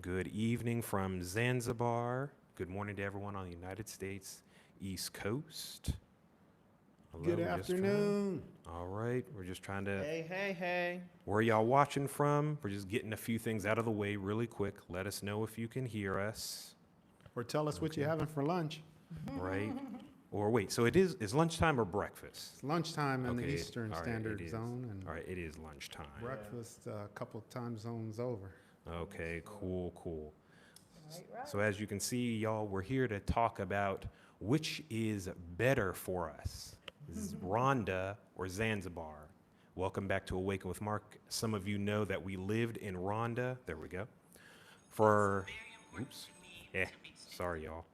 good evening from Zanzibar. Good morning to everyone on the United States East Coast. Hello, Good we're just trying. afternoon. All right, we're just trying to. Hey. Where y'all watching from? We're just getting a few things out of the way really quick. Let us know if you can hear us. Or tell us what you're Okay. having for lunch. Right? Or wait, so is lunchtime or breakfast? It's lunchtime in the Okay, Eastern all right, Standard it is. Zone, and All right, it is lunchtime. breakfast a couple time zones over. Okay, cool. Right. So as you can see, y'all, we're here to talk about which is better for us, Rwanda or Zanzibar. Welcome back to Awaken with Mark. Some of you know that we lived in Rwanda. There we go. Oops. Sorry, y'all.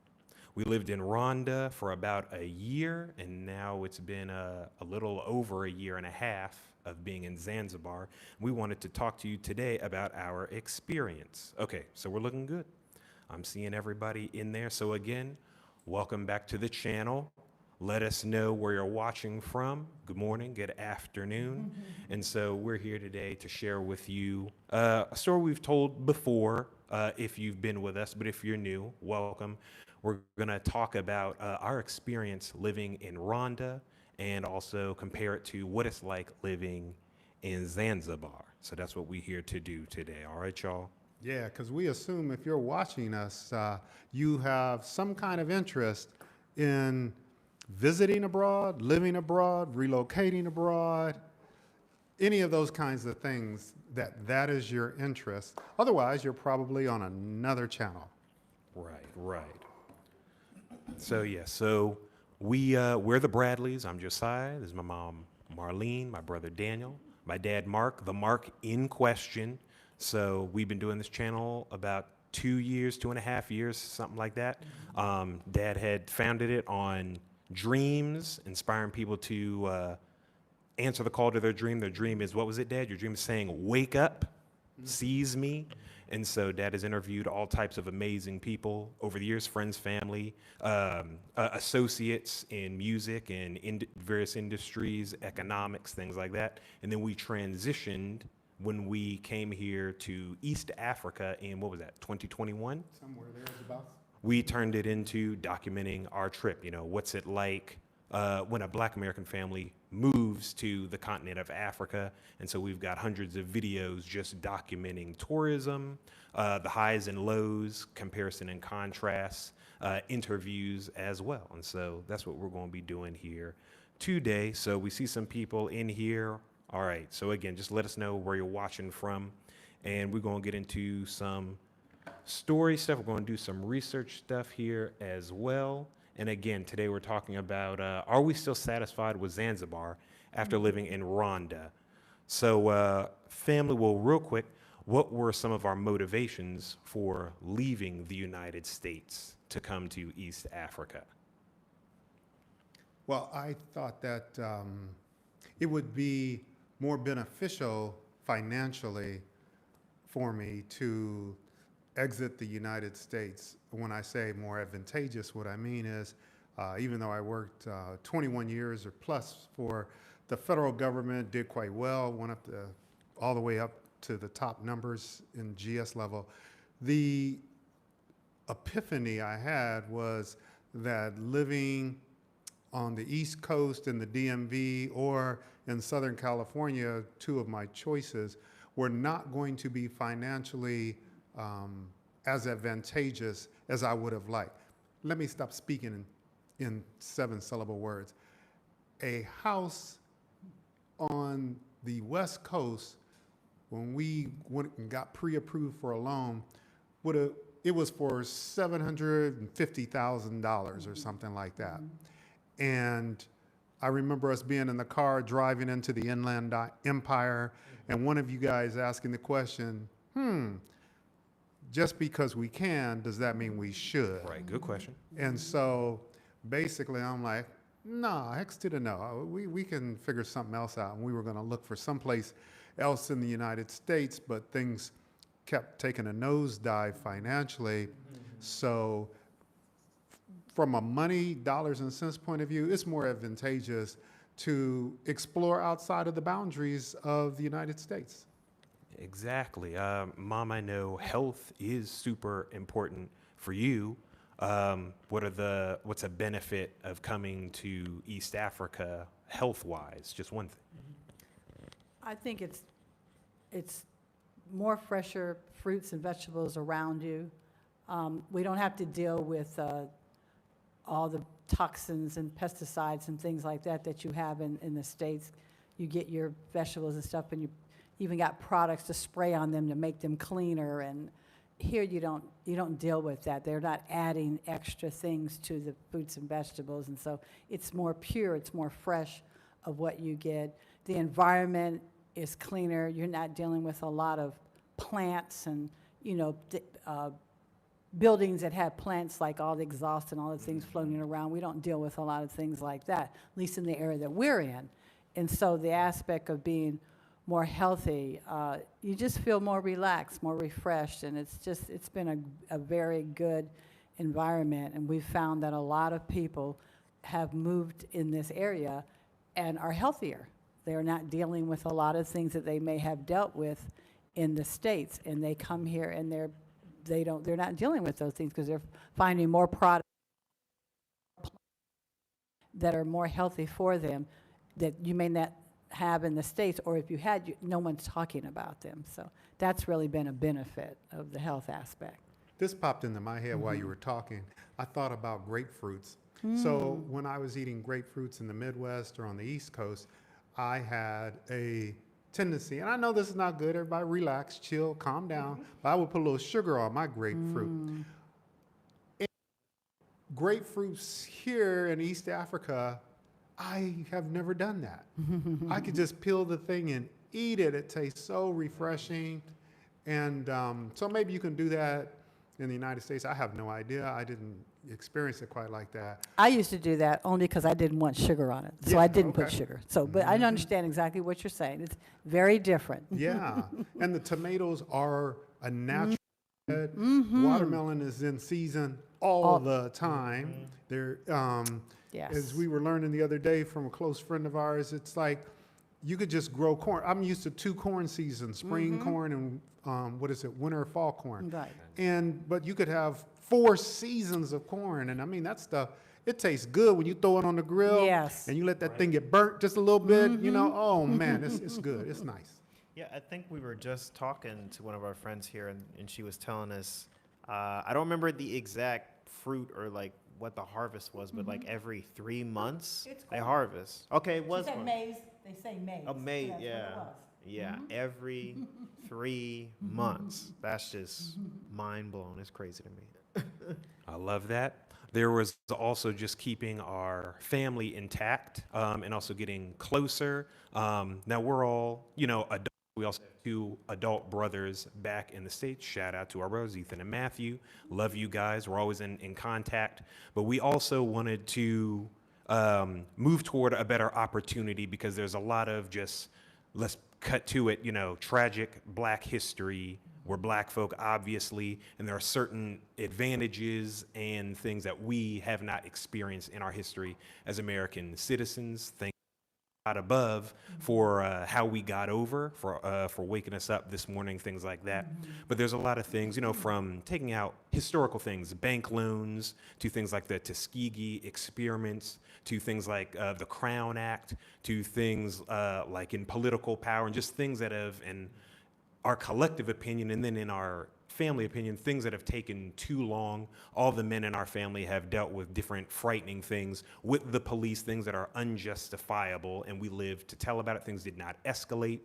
We lived in Rwanda for about a year, and now it's been a little over a year and a half of being in Zanzibar. We wanted to talk to you today about our experience. Okay, so we're looking good. I'm seeing everybody in there. So again, welcome back to the channel. Let us know where you're watching from. Good morning, good afternoon. And so we're here today to share with you a story we've told before if you've been with us, but if you're new, welcome. We're gonna talk about our experience living in Rwanda and also compare it to what it's like living in Zanzibar. So that's what we're here to do today. All right, y'all? Yeah, because we assume if you're watching us, you have some kind of interest in visiting abroad, living abroad, relocating abroad, any of those kinds of things, that is your interest. Otherwise, you're probably on another channel. Right. So we're the Bradleys. I'm Josiah. This is my mom, Marlene, my brother Daniel, my dad, Mark, the Mark in question. So we've been doing this channel about 2 years, 2.5 years, something like that. Dad had founded it on dreams, inspiring people to answer the call to their dream. Their dream is, what was it, Dad? Your dream is saying, wake up, seize me. And so Dad has interviewed all types of amazing people over the years, friends, family, associates in music and in various industries, economics, things like that. And then we transitioned when we came here to East Africa in, what was that, 2021? Somewhere thereabouts. We turned it into documenting our trip. You know, what's it like when a Black American family moves to the continent of Africa. And so we've got hundreds of videos just documenting tourism, the highs and lows, comparison and contrast, interviews as well. And so that's what we're going to be doing here today. So we see some people in here. All right, so again, just let us know where you're watching from. And we're going to get into some story stuff. We're going to do some research stuff here as well. And again, today we're talking about, are we still satisfied with Zanzibar after living in Rwanda? So family, well, real quick, what were some of our motivations for leaving the United States to come to East Africa? Well, I thought that it would be more beneficial financially for me to exit the United States. When I say more advantageous, what I mean is, even though I worked 21 years or plus for the federal government, did quite well, went up all the way up to the top numbers in GS level, the epiphany I had was that living on the East Coast in the DMV or in Southern California, two of my choices, were not going to be financially as advantageous as I would have liked. Let me stop speaking in 7-syllable words. A house on the West Coast, when we went and got pre-approved for a loan, it was for $750,000 or something like that. And I remember us being in the car driving into the Inland Empire, and one of you guys asking the question, just because we can, does that mean we should? Right, good question. And so basically I'm like, nah, heck to the no. We can figure something else out. And we were going to look for someplace else in the United States, but things kept taking a nosedive financially. So from a money, dollars and cents point of view, it's more advantageous to explore outside of the boundaries of the United States. exactly. Mom, I know health is super important for you. What's a benefit of coming to East Africa health-wise? Just one thing. I think it's more fresher fruits and vegetables around you. We don't have to deal with all the toxins and pesticides and things like that that you have in the States. You get your vegetables and stuff, and you even got products to spray on them to make them cleaner. And here you don't deal with that. They're not adding extra things to the fruits and vegetables, and so it's more pure, it's more fresh of what you get. The environment is cleaner. You're not dealing with a lot of plants and, buildings that have plants like all the exhaust and all the things floating around. We don't deal with a lot of things like that, at least in the area that we're in. And so the aspect of being more healthy, you just feel more relaxed, more refreshed, and it's been a very good environment. And we've found that a lot of people have moved in this area and are healthier. They're not dealing with a lot of things that they may have dealt with in the States, and they come here and they're not dealing with those things because they're finding more products that are more healthy for them that you may not have in the States, or if you had, no one's talking about them. So that's really been a benefit of the health aspect. This popped into my head while you were talking. I thought about grapefruits. So when I was eating grapefruits in the Midwest or on the East Coast, I had a tendency, and I know this is not good, everybody relax, chill, calm down, but I would put a little sugar on my grapefruit. Grapefruits here in East Africa, I have never done that. I could just peel the thing and eat it. It tastes so refreshing. And so maybe you can do that in the United States. I have no idea. I didn't experience it quite like that. I used to do that only because I didn't want sugar on it, so Yeah, I didn't put okay. sugar. So, but I understand exactly what you're saying. It's very different. Yeah. And the tomatoes are a natural red. Watermelon is in season all the time. They're Yes. as we were learning the other day from a close friend of ours, it's like you could just grow corn. I'm used to 2 corn seasons, spring corn and winter or fall corn. Right. But you could have 4 seasons of corn. And I mean, that stuff, it tastes good when you throw it on the grill. Yes. And you let that thing get burnt just a little bit, oh man, it's good. It's nice. Yeah, I think we were just talking to one of our friends here, and she was telling us, I don't remember the exact fruit or like what the harvest was, but like every 3 months It's they corn. harvest. Okay, it was She said corn. maize. They say maize. Oh, maize, That's what it yeah. was. Yeah, every 3 months. That's just mind blowing. It's crazy to me. I love that. There was also just keeping our family intact and also getting closer. Now we're all, adults. We also have 2 adult brothers back in the States. Shout out to our brothers, Ethan and Matthew. Love you guys. We're always in contact. But we also wanted to move toward a better opportunity because there's a lot of just, let's cut to it, tragic Black history. We're Black folk, obviously, and there are certain advantages and things that we have not experienced in our history as American citizens. Thank God above for how we got over, for waking us up this morning, things like that. But there's a lot of things, from taking out historical things, bank loans, to things like the Tuskegee experiments, to things like the Crown Act, to things like in political power, and just things that have, in our collective opinion, and then in our family opinion, things that have taken too long. All the men in our family have dealt with different frightening things with the police, things that are unjustifiable, and we live to tell about it. Things did not escalate,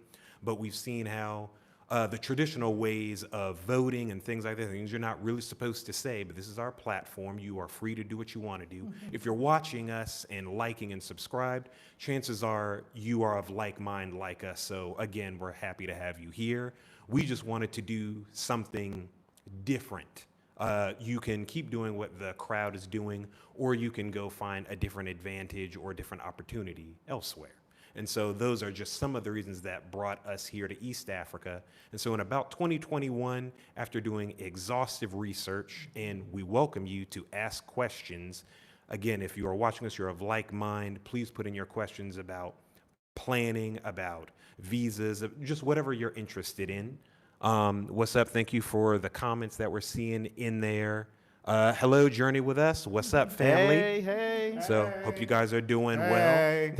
but we've seen how the traditional ways of voting and things like that, things you're not really supposed to say, but this is our platform. You are free to do what you want to do. If you're watching us and liking and subscribed, chances are you are of like mind like us. So again, we're happy to have you here. We just wanted to do something different. You can keep doing what the crowd is doing, or you can go find a different advantage or a different opportunity elsewhere. And so those are just some of the reasons that brought us here to East Africa. And so in about 2021, after doing exhaustive research, and we welcome you to ask questions. Again, if you are watching us, you're of like mind, please put in your questions about planning, about visas, just whatever you're interested in. What's up? Thank you for the comments that we're seeing in there. Hello, Journey with Us. What's up, family? Hey. So hope you guys are doing well. Hey.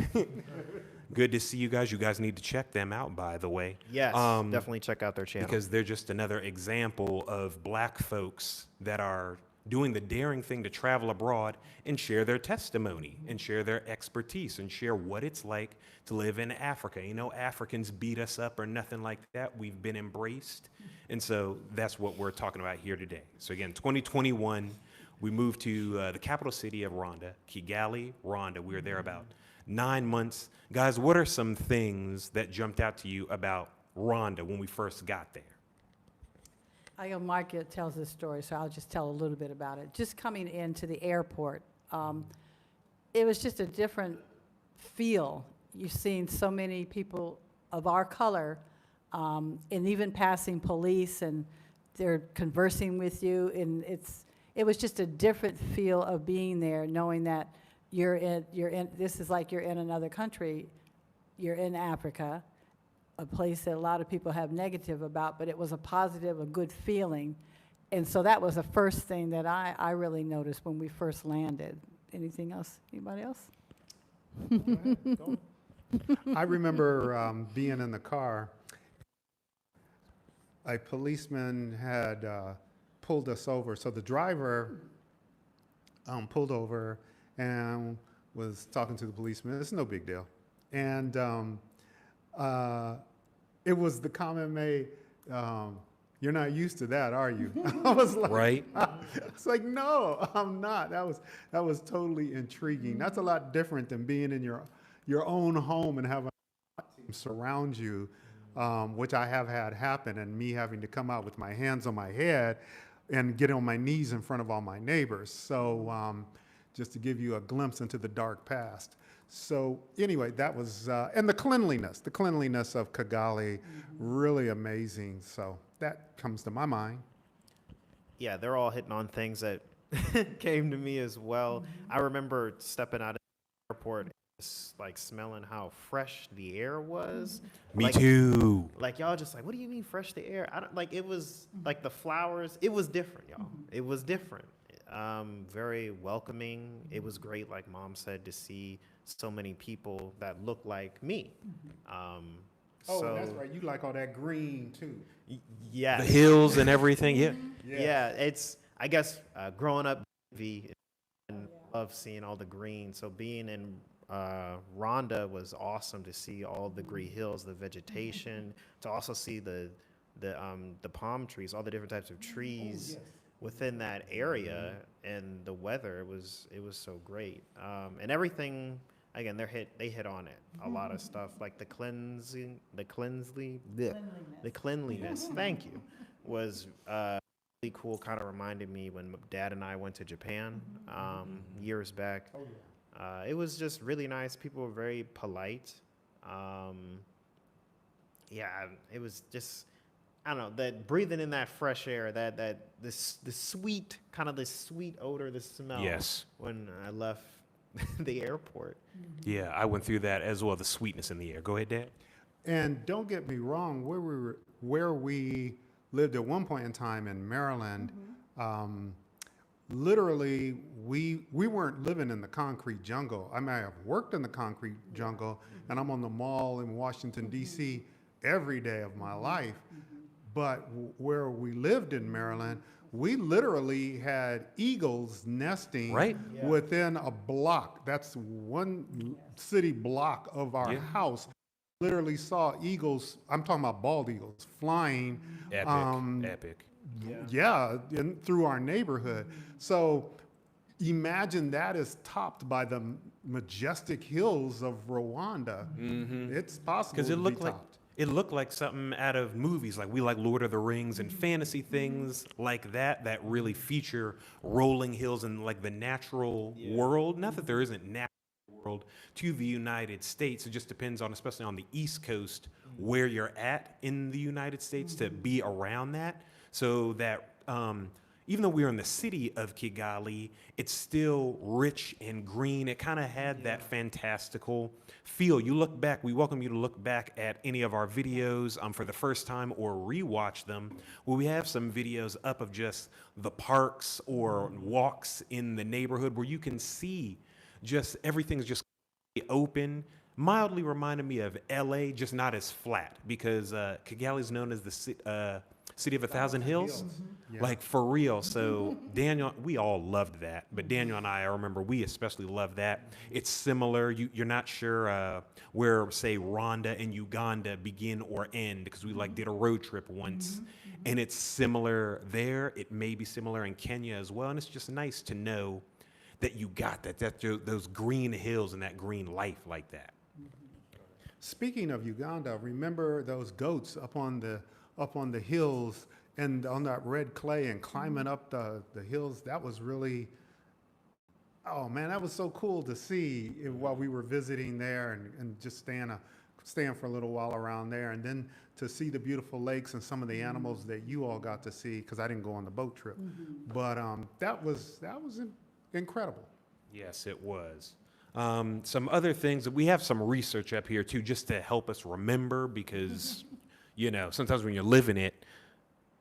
Good to see you guys. You guys need to check them out, by the way. Yes, definitely check out their channel. Because they're just another example of black folks that are doing the daring thing to travel abroad and share their testimony and share their expertise and share what it's like to live in Africa. You know, Africans beat us up or nothing like that. We've been embraced. And so that's what we're talking about here today. So again, 2021, we moved to the capital city of Rwanda, Kigali, Rwanda. We were there about 9 months. Guys, what are some things that jumped out to you about Rwanda when we first got there? I know Mark tells this story, so I'll just tell a little bit about it. Just coming into the airport, it was just a different feel. You've seen so many people of our color, and even passing police, and they're conversing with you, and it was just a different feel of being there, knowing that this is like you're in another country, you're in Africa, a place that a lot of people have negative about, but it was a positive, a good feeling. And so that was the first thing that I really noticed when we first landed. Anything else? Anybody else? I remember being in the car. A policeman had pulled us over. So the driver pulled over and was talking to the policeman. It's no big deal. And it was the comment made, you're not used to that, are you? I was like, Right. It's like, no, I'm not. That was totally intriguing. That's a lot different than being in your own home and having a team surround you, which I have had happen, and me having to come out with my hands on my head and get on my knees in front of all my neighbors. So just to give you a glimpse into the dark past. So anyway, that was, and the cleanliness of Kigali, really amazing. So that comes to my mind. Yeah, they're all hitting on things that came to me as well. I remember stepping out of the airport, like smelling how fresh the air was. Me too. Like y'all just like, what do you mean fresh the air? I don't like. It was like the flowers. It was different, y'all. It was different. Very welcoming. It was great, like Mom said, to see so many people that look like me. So, That's right. You like all that green too. Yeah. The hills and everything. Yeah. Yeah. It's, I guess, growing up, and love seeing all the green. So being in Rwanda was awesome to see all the green hills, the vegetation, to also see the palm trees, all the different types of trees within that area, and the weather. It was so great, and everything. Again, they hit on it. A lot of stuff like the cleanliness. Thank you. Was really cool. Kind of reminded me when Dad and I went to Japan years back. It was just really nice. People were very polite. It was just, I don't know, that breathing in that fresh air, the sweet odor, the smell. Yes. When I left the airport. Yeah, I went through that as well, the sweetness in the air. Go ahead, Dad. And don't get me wrong, where we lived at one point in time in Maryland, literally we weren't living in the concrete jungle. I may have worked in the concrete jungle, and I'm on the mall in Washington, D.C. every day of my life. But where we lived in Maryland, we literally had eagles nesting within a block. That's one city block of our house. Literally saw eagles, I'm talking about bald eagles, flying. Epic. Through our neighborhood. So imagine that is topped by the majestic hills of Rwanda. It's possible Because to be topped. it looked like something out of movies, like we like Lord of the Rings and fantasy things like that really feature rolling hills and like the natural world. Not that there isn't natural world to the United States. It just depends on, especially on the East Coast, where you're at in the United States to be around that. So that even though we were in the city of Kigali, it's still rich and green. It kind of had that fantastical feel. You look back, we welcome you to look back at any of our videos for the first time or rewatch them. Well, we have some videos up of just the parks or walks in the neighborhood where you can see just everything's just open. Mildly reminded me of LA, just not as flat, because Kigali is known as the city of a thousand hills. Yeah. Like, for real. So Daniel, we all loved that, but Daniel and I remember we especially loved that. It's similar. You're not sure where, say, Rwanda and Uganda begin or end, because we did a road trip once, and it's similar there. It may be similar in Kenya as well, and it's just nice to know that you got that those green hills and that green life like that. Speaking of Uganda, remember those goats up on the hills and on that red clay and climbing up the hills? That was really, oh man, that was so cool to see while we were visiting there and just staying for a little while around there, and then to see the beautiful lakes and some of the animals that you all got to see, because I didn't go on the boat trip. But that was incredible. Yes, it was. Some other things that we have some research up here too, just to help us remember, because sometimes when you're living it,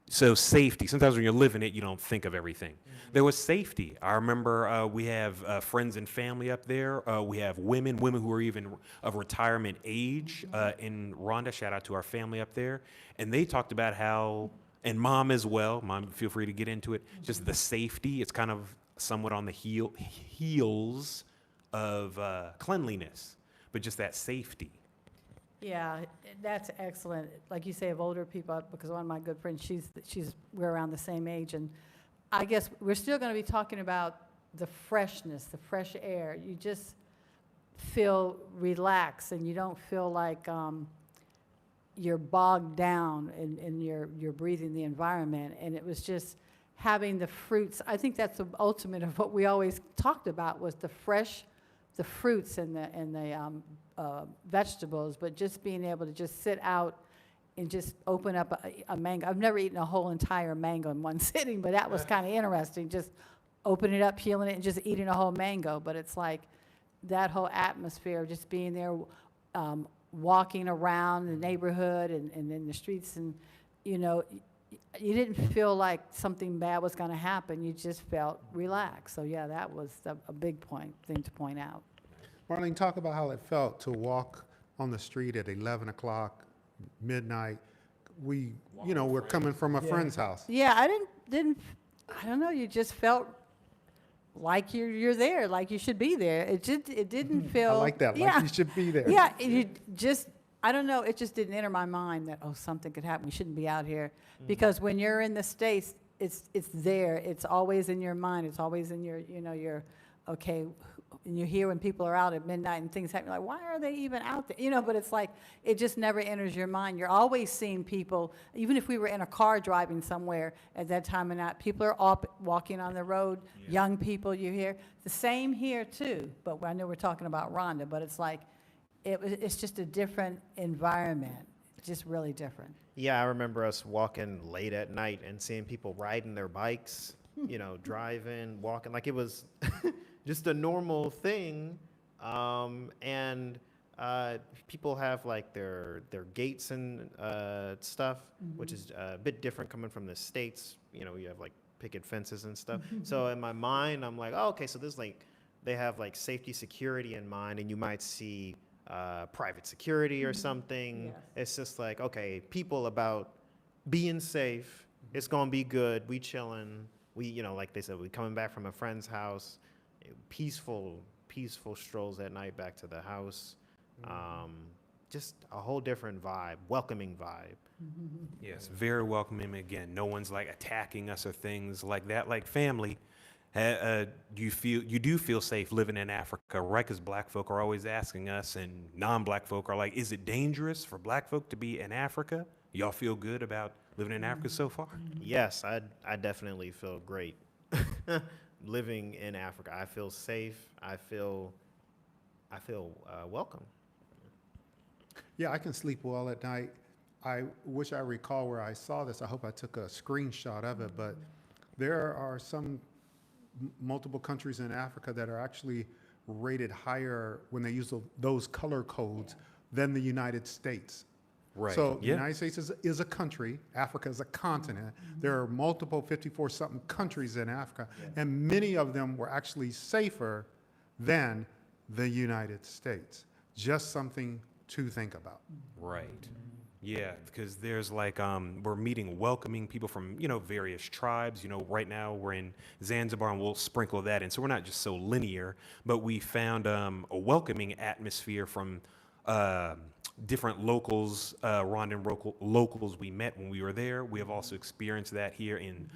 so safety, sometimes when you're living it, you don't think of everything. There was safety. I remember we have friends and family up there. We have women who are even of retirement age in Rwanda. Shout out to our family up there. And they talked about how, and mom as well, mom, feel free to get into it, just the safety. It's kind of somewhat on the heels of cleanliness, but just that safety. Yeah, that's excellent. Like you say, of older people, because one of my good friends, we're around the same age, and I guess we're still going to be talking about the freshness, the fresh air. You just feel relaxed, and you don't feel like you're bogged down and you're breathing the environment. And it was just having the fruits. I think that's the ultimate of what we always talked about, was the fruits and the vegetables, but just being able to just sit out and just open up a mango. I've never eaten a whole entire mango in one sitting, but that was kind of interesting. Just opening it up, peeling it, and just eating a whole mango. But it's like that whole atmosphere, just being there, walking around the neighborhood and in the streets, and you didn't feel like something bad was going to happen. You just felt relaxed. So yeah, that was a big thing to point out. Marlene, talk about how it felt to walk on the street at 11 o'clock, midnight. We're coming from a friend's house. Yeah, I don't know. You just felt like you're there, like you should be there. It didn't feel. I like that. Yeah. Like you should be there. Yeah, I don't know. It just didn't enter my mind that something could happen. We shouldn't be out here, because when you're in the States, it's there. It's always in your mind. It's always in your okay. And you hear when people are out at midnight and things happen, you're like, why are they even out there? But it's like, it just never enters your mind. You're always seeing people, even if we were in a car driving somewhere at that time of night, people are up walking on the road, young people you hear. The same here too, but I know we're talking about Rwanda, but it's like, it's just a different environment, just really different. Yeah, I remember us walking late at night and seeing people riding their bikes, driving, walking, like it was just a normal thing. And people have like their gates and stuff, which is a bit different coming from the States. You have like picket fences and stuff. So in my mind, I'm like, oh, okay, so this they have like safety, security in mind, and you might see private security or something. Yes. It's just like, okay, people about being safe. It's gonna be good. We chilling. We, like they said, we coming back from a friend's house. Peaceful strolls at night back to the house. Just a whole different vibe, welcoming vibe. Yes, very welcoming. Again, no one's like attacking us or things like that. Like family, you do feel safe living in Africa, right? Because Black folk are always asking us, and non-Black folk are like, is it dangerous for Black folk to be in Africa? Y'all feel good about living in Africa so far? Yes, I definitely feel great living in Africa. I feel safe. I feel welcome. Yeah, I can sleep well at night. I wish I recall where I saw this. I hope I took a screenshot of it, but there are some multiple countries in Africa that are actually rated higher when they use those color codes than the United States. Right. So the Yeah. United States is a country, Africa is a continent. There are multiple 54-something countries in Africa, and many of them were actually safer than the United States. Just something to think about. Right. Yeah, because there's like we're meeting welcoming people from, various tribes. Right now we're in Zanzibar and we'll sprinkle that in. So we're not just so linear, but we found a welcoming atmosphere from different locals, Rwandan locals we met when we were there. We have also experienced that here in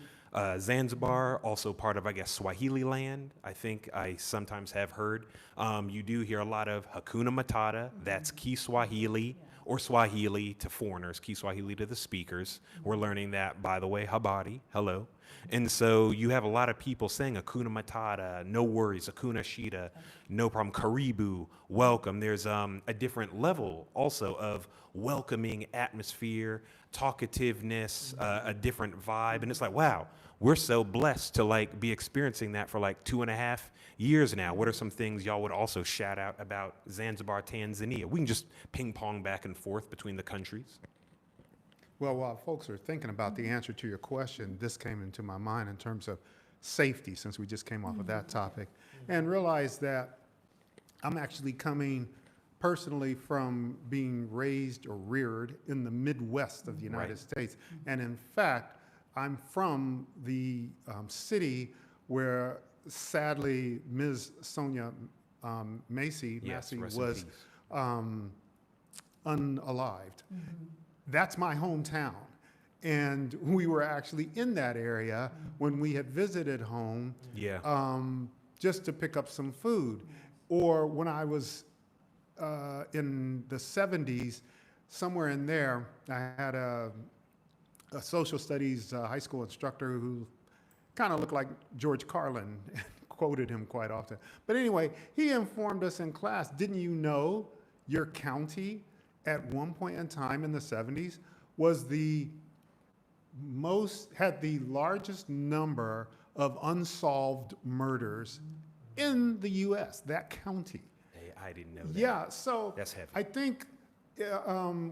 Zanzibar, also part of, I guess, Swahili land. I think I sometimes have heard. You do hear a lot of Hakuna Matata, that's Kiswahili, or Swahili to foreigners, Kiswahili to the speakers. We're learning that, by the way, Habari, hello. And so you have a lot of people saying Hakuna Matata, no worries, Hakuna Shida, no problem, Karibu, welcome. There's a different level also of welcoming atmosphere, talkativeness, a different vibe. And it's like, wow, we're so blessed to like be experiencing that for like 2.5 years now. What are some things y'all would also shout out about Zanzibar, Tanzania? We can just ping pong back and forth between the countries. Well, while folks are thinking about the answer to your question, this came into my mind in terms of safety, since we just came off of that topic, and realized that I'm actually coming personally from being raised or reared in the Midwest of the United States. And in fact, I'm from the city where sadly Ms. Sonia Massey Yes, rest in was peace. unalived. That's my hometown. And we were actually in that area when we had visited home Yeah. just to pick up some food. Or when I was in the 70s, somewhere in there, I had a social studies high school instructor who kind of looked like George Carlin, and quoted him quite often. But anyway, he informed us in class, didn't you know your county at one point in time in the 70s was had the largest number of unsolved murders in the US, that county. Hey, I didn't know that. Yeah, so That's heavy. I think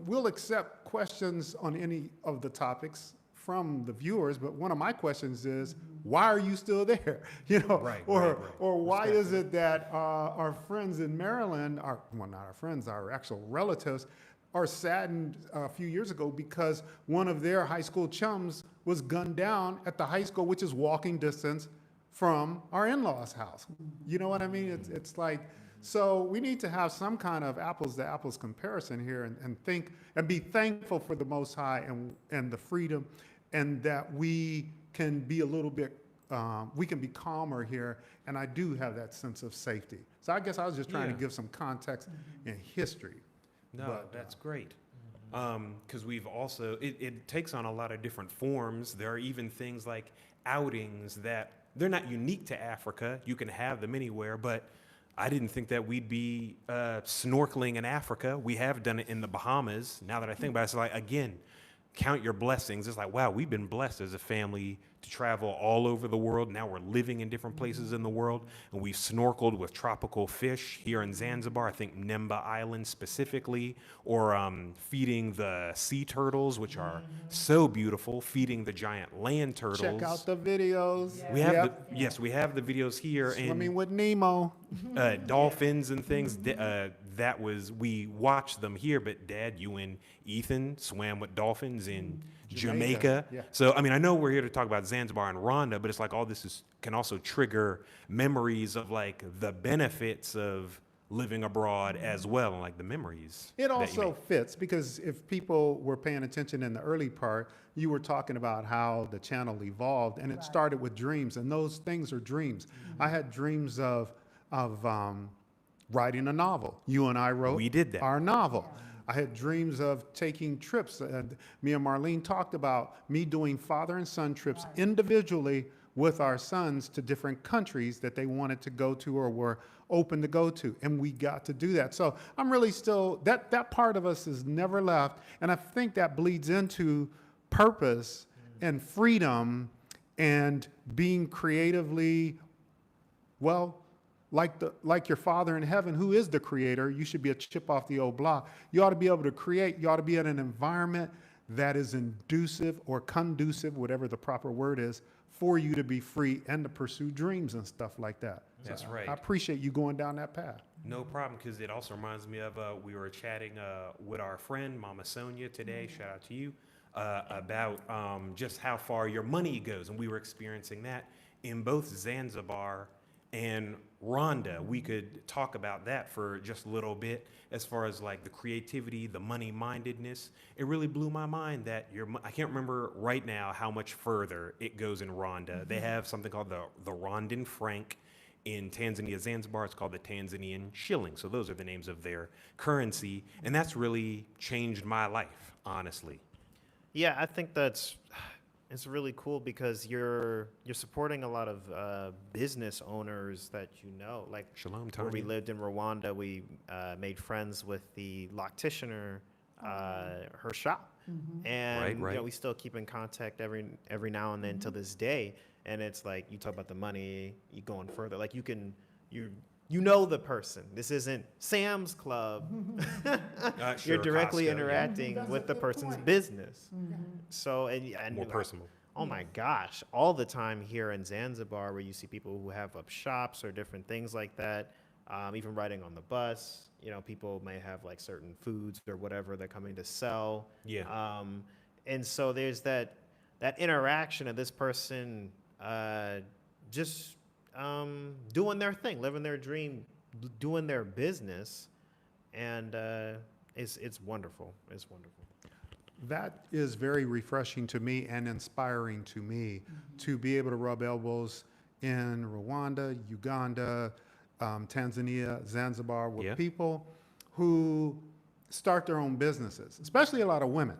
we'll accept questions on any of the topics from the viewers, but one of my questions is, why are you still there? Right, or right. or why is it that our friends in Maryland, well, not our friends, our actual relatives, are saddened a few years ago because one of their high school chums was gunned down at the high school, which is walking distance from our in-laws' house. You know what I mean? It's like, so we need to have some kind of apples to apples comparison here and think and be thankful for the Most High and the freedom, and that we can be a little bit, we can be calmer here, and I do have that sense of safety. So I guess I was just trying to give some context and history. No, But, that's great. Because we've also, it takes on a lot of different forms. There are even things like outings that they're not unique to Africa. You can have them anywhere, but I didn't think that we'd be snorkeling in Africa. We have done it in the Bahamas. Now that I think about it, it's like, again, count your blessings. It's like, wow, we've been blessed as a family to travel all over the world. Now we're living in different places in the world, and we've snorkeled with tropical fish here in Zanzibar, I think Nemba Island specifically, or feeding the sea turtles, which are so beautiful, feeding the giant land turtles. Check out the videos. We have Yep. yes, we have the videos here. Swimming with Nemo. Dolphins and things. We watched them here, but Dad, you and Ethan swam with dolphins in Jamaica. Yeah. So, I mean, I know we're here to talk about Zanzibar and Rwanda, but it's like all this can also trigger memories of like the benefits of living abroad as well, and like the memories. It that you also make. fits because if people were paying attention in the early part, you were talking about how the channel evolved, and it started with dreams, and those things are dreams. I had dreams of writing a novel. You and I wrote We did that. our novel. I had dreams of taking trips. Me and Marlene talked about me doing father and son trips individually with our sons to different countries that they wanted to go to or were open to go to. And we got to do that. So I'm really still, that part of us is never left. And I think that bleeds into purpose and freedom and being creatively, well, like your Father in heaven, who is the creator, you should be a chip off the old block. You ought to be able to create. You ought to be in an environment that is inducive or conducive, whatever the proper word is, for you to be free and to pursue dreams and stuff like that. That's So right. I appreciate you going down that path. No problem, because it also reminds me of we were chatting with our friend Mama Sonia today. Shout out to you about just how far your money goes, and we were experiencing that in both Zanzibar and Rwanda. We could talk about that for just a little bit, as far as like the creativity, the money-mindedness. It really blew my mind that I can't remember right now how much further it goes in Rwanda. They have something called the Rwandan franc. In Tanzania, Zanzibar, it's called the Tanzanian shilling. So those are the names of their currency, and that's really changed my life, honestly. Yeah, I think it's really cool because you're supporting a lot of business owners that you know. Like Shalom, where we Tanya. lived in Rwanda, we made friends with the locticianer, her shop, and Right. you know we still keep in contact every now and then to this day. And it's like you talk about the money, you going further. Like you know the person. This isn't Sam's Club. Sure, You're directly Costco, yeah. interacting That's with a the good person's point. business. So and More like, personal. oh my gosh, all the time here in Zanzibar where you see people who have up shops or different things like that, even riding on the bus, you know, people may have like certain foods or whatever they're coming to sell. Yeah. And so there's that interaction of this person just doing their thing, living their dream, doing their business, and it's wonderful. It's wonderful. That is very refreshing to me and inspiring to me to be able to rub elbows in Rwanda, Uganda, Tanzania, Zanzibar with Yeah. people who start their own businesses, especially a lot of women.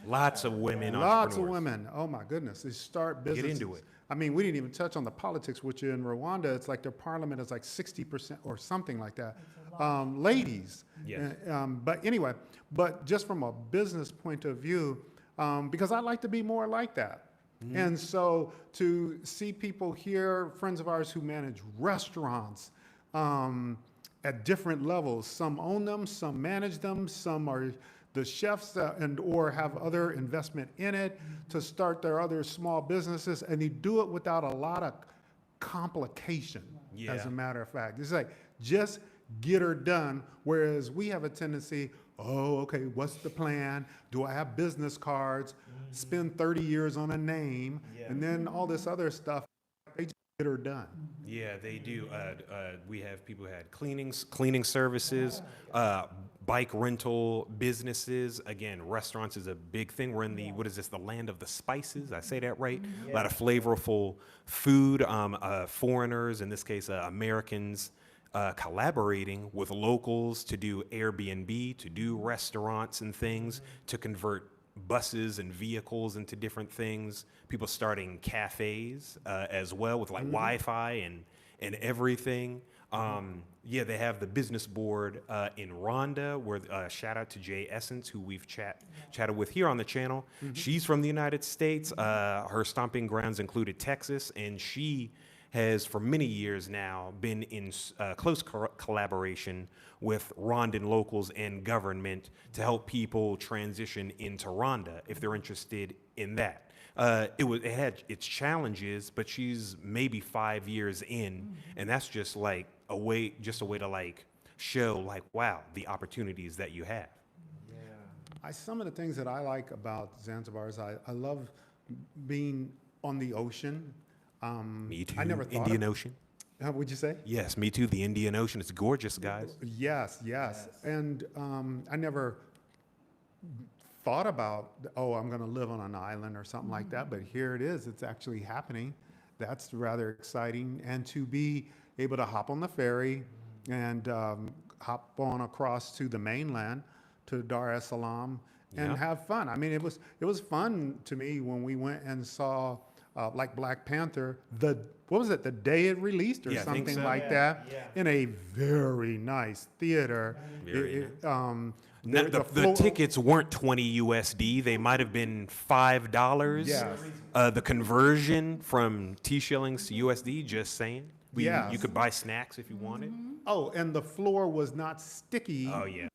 Lots of women Lots of entrepreneurs. women. Oh my goodness. They start businesses. into it. I mean, we didn't even touch on the politics, which in Rwanda, it's like their parliament is like 60% or something like that. Ladies. Yes. But anyway, but just from a business point of view, because I like to be more like that. And so to see people here, friends of ours who manage restaurants at different levels, some own them, some manage them, some are the chefs and or have other investment in it to start their other small businesses, and they do it without a lot of complication. Yeah. As a matter of fact, it's like just get her done. Whereas we have a tendency, oh, okay, what's the plan? Do I have business cards? Spend 30 years on a name, and then all this other stuff. They just get her done. Yeah, they do. We have people who had cleaning services, bike rental businesses. Again, restaurants is a big thing. We're in what is this, the land of the spices? I say that right? A lot of flavorful food. Foreigners, in this case, Americans, collaborating with locals to do Airbnb, to do restaurants and things, to convert buses and vehicles into different things. People starting cafes as well with like Wi-Fi and everything. Yeah, they have the business board in Rwanda, where shout out to Jay Essence, who we've chatted with here on the channel. She's from the United States. Her stomping grounds included Texas, and she has for many years now been in close collaboration with Rwandan locals and government to help people transition into Rwanda if they're interested in that. It had its challenges, but she's maybe 5 years in, and that's just like a way to like show like, wow, the opportunities that you have. Some of the things that I like about Zanzibar is I love being on the ocean. Me too. I never thought Indian Ocean. How would you say? Yes, me too. The Indian Ocean. It's gorgeous, guys. Yes. And I never thought about, oh, I'm going to live on an island or something like that. But here it is. It's actually happening. That's rather exciting. And to be able to hop on the ferry and hop on across to the mainland, to Dar es Salaam, and Yeah. have fun. I mean, it was fun to me when we went and saw like Black Panther, what was it, the day it released or Yeah, I think something so. like that, in a very nice theater. Very The The floor- tickets weren't 20 USD. They might have been $5. Yes. The conversion from T shillings to USD, just saying. Yes. You could buy snacks if you wanted. Oh, and the floor was not sticky. Oh, yeah.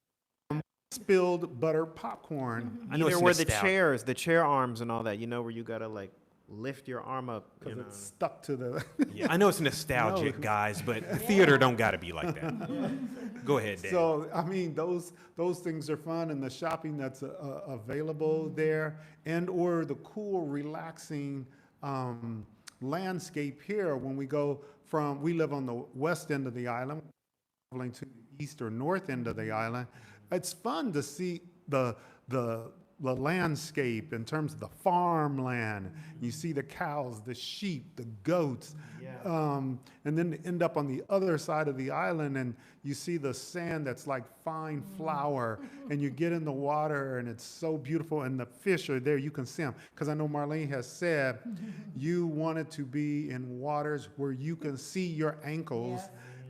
Spilled butter popcorn. I know Either it's where the nostalgic. chairs, the chair arms and all that, where you gotta like lift your arm up, Because it's stuck to the. Yeah, I know it's nostalgic, No. guys, but the theater don't got to be like that. Go ahead, Dan. So, I mean, those things are fun, and the shopping that's available there, and or the cool, relaxing landscape here when we live on the west end of the island, traveling to the east or north end of the island. It's fun to see the landscape in terms of the farmland. You see the cows, the sheep, the goats. And then end up on the other side of the island and you see the sand that's like fine flour and you get in the water and it's so beautiful and the fish are there, you can see them. Because I know Marlene has said you wanted to be in waters where you can see your ankles,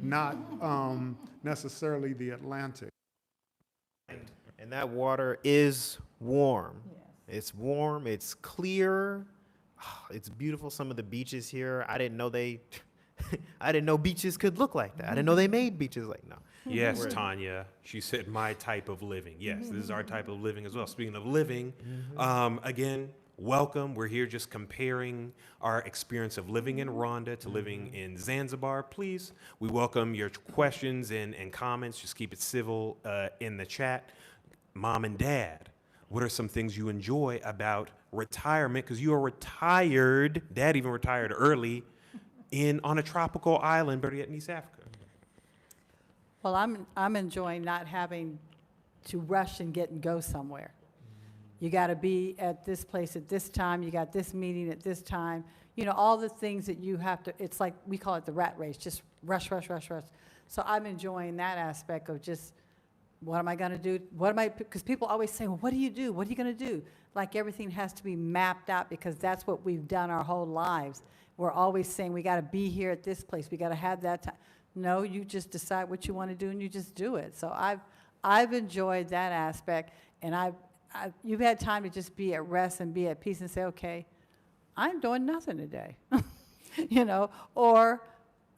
not necessarily the Atlantic. and that water is warm. It's warm. It's clear. It's beautiful. Some of the beaches here, I didn't know I didn't know beaches could look like that. I didn't know they made beaches like no. Yes, Right. Tanya. She said, my type of living. Yes, this is our type of living as well. Speaking of living, again, welcome. We're here just comparing our experience of living in Rwanda to living in Zanzibar. Please, we welcome your questions and comments. Just keep it civil in the chat. Mom and Dad, what are some things you enjoy about retirement? Because you are retired. Dad even retired early on a tropical island, better yet in East Africa. Well, I'm enjoying not having to rush and get and go somewhere. You got to be at this place at this time. You got this meeting at this time. All the things that you have to, it's like, we call it the rat race, just rush, rush, rush, rush. So I'm enjoying that aspect of just, what am I going to do? Because people always say, well, what do you do? What are you going to do? Like everything has to be mapped out because that's what we've done our whole lives. We're always saying we got to be here at this place. We got to have that time. No, you just decide what you want to do and you just do it. So I've enjoyed that aspect, and you've had time to just be at rest and be at peace and say, okay, I'm doing nothing today, or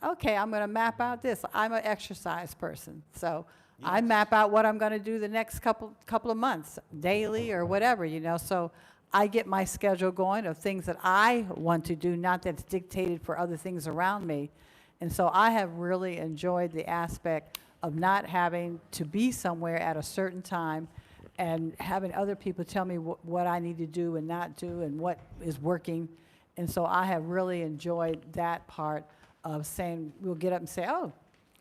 okay, I'm going to map out this. I'm an exercise person, so I map out what I'm going to do the next couple of months, daily or whatever, So I get my schedule going of things that I want to do, not that's dictated for other things around me. And so I have really enjoyed the aspect of not having to be somewhere at a certain time and having other people tell me what I need to do and not do and what is working. And so I have really enjoyed that part of saying, we'll get up and say, oh,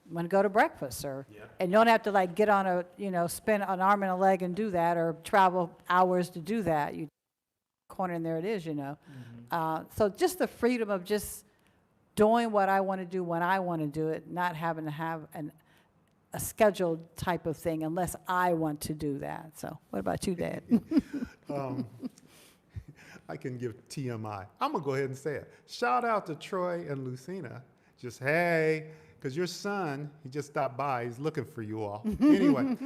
I'm going to go to breakfast, and you don't have to get on spend an arm and a leg and do that or travel hours to do that. You corner and there it is, So just the freedom of just doing what I want to do when I want to do it, not having to have a scheduled type of thing unless I want to do that. So what about you, Dad? I can give TMI. I'm going to go ahead and say it. Shout out to Troy and Lucina. Just, hey, because your son, he just stopped by. He's looking for you all. Anyway,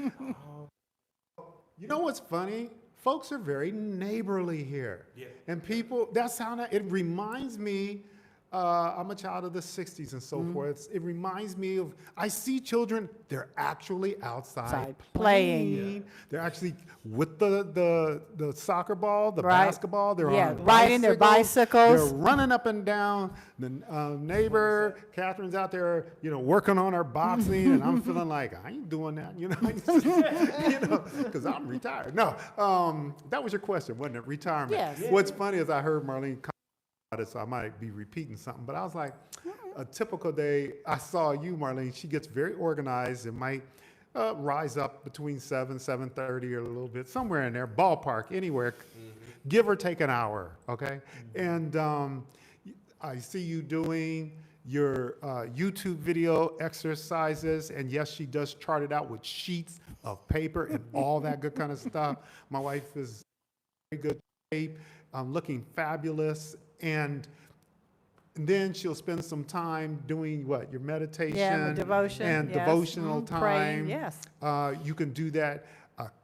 you know what's funny? Folks are very neighborly here. Yeah. And people, it reminds me, I'm a child of the 60s and so forth. It reminds me of, I see children, they're actually outside playing. Yeah. They're actually with the soccer ball, the basketball. They're on riding their bicycles. They're running up and down. The neighbor, Catherine's out there, working on her boxing, and I'm feeling like, I ain't doing that, because I'm retired. No, that was your question, wasn't it? Retirement. Yes. What's funny is I heard Marlene it, so I might be repeating something, but I was like, a typical day, I saw you, Marlene, she gets very organized. It might rise up between 7:30 or a little bit, somewhere in there, ballpark, anywhere, give or take an hour, okay? And I see you doing your YouTube video exercises, and yes, she does chart it out with sheets of paper and all that good kind of stuff. My wife is in very good shape, looking fabulous. and then she'll spend some time doing what? Your meditation. Yeah, devotion. And yes. devotional Praying, time. yes. You can do that